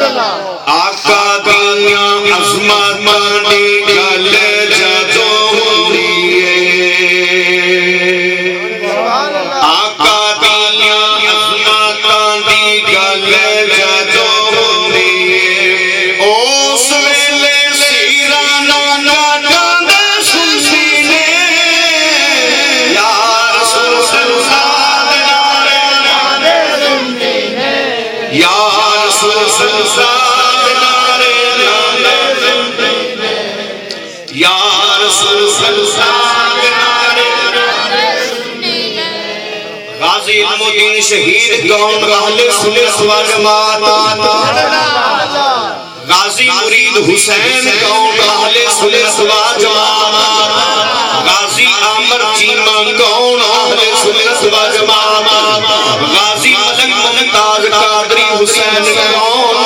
آقا دیاں عظمتاں دی گل جدوں ہوندی ہے آقا دیاں عظمتاں دی گل جدوں ہوندی ہے اس ویلے سیراں نال گاندے سنسی نے یا رسول اللہ یا رسول اللہ یا رسول اللہ غازی المدین شہید قوم اہل سنت و جماعت غازی مرید حسین قوم اہل سنت و جماعت غازی عامر چیمہ قوم اہل سنت و جماعت غازی ملک ممتاز قادری حسین قوم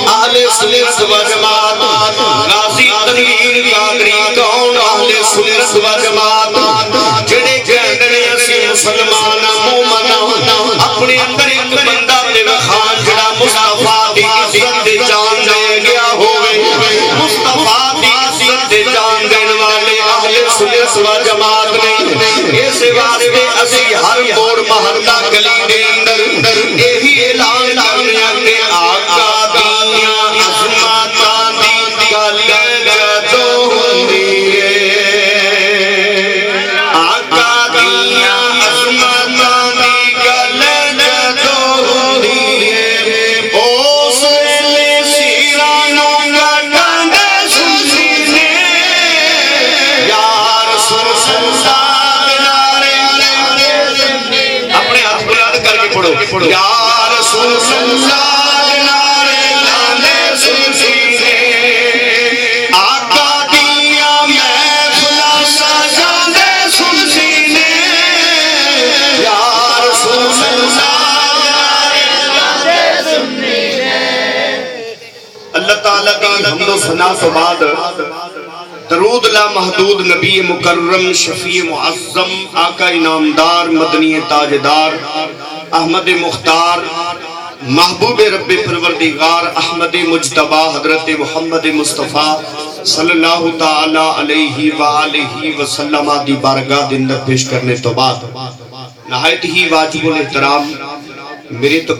اہل سنت و جماعت غازی تنویر قادری قوم اہل سنت و جماعت جڑے کہندے اسی مسلمان مومن اپنے اندر ایک بندہ تے خان جڑا مصطفیٰ دی عزت تے جان دے گیا ہوئے مصطفیٰ دی عزت تے جان دین والے اہل سنت و جماعت نے اس واسطے اسی ہر موڑ محلہ گلی دے اندر یہی اعلان کرنے کہ آقا دیاں عظمتاں دی گل جدوں ہوندی ہے آقا دیاں عظمتاں دی گل جدوں ہوندی ہے اس ویلے سیراں نال گاندے سنسی نے یا رسول اللہ اپنے ہاتھ بلند کر کے پڑھو یا رسول اللہ آقا دیاں محفلاں سجاندے سنسی نے یا رسول اللہ تعالیٰ کی حمد و ثنا کے بعد درود لا محدود نبی مکرم شفیع معظم آقا انعامدار مدنی تاجدار احمد مختار محبوب رب پروردگار احمد مجتبی حضرت محمد مصطفیٰ صلی اللہ تعالی علیہ وآلہ وسلم دی بارگاہ دے اندر پیش کرنے تو بعد نہایت ہی واجب الاحترام میرے تو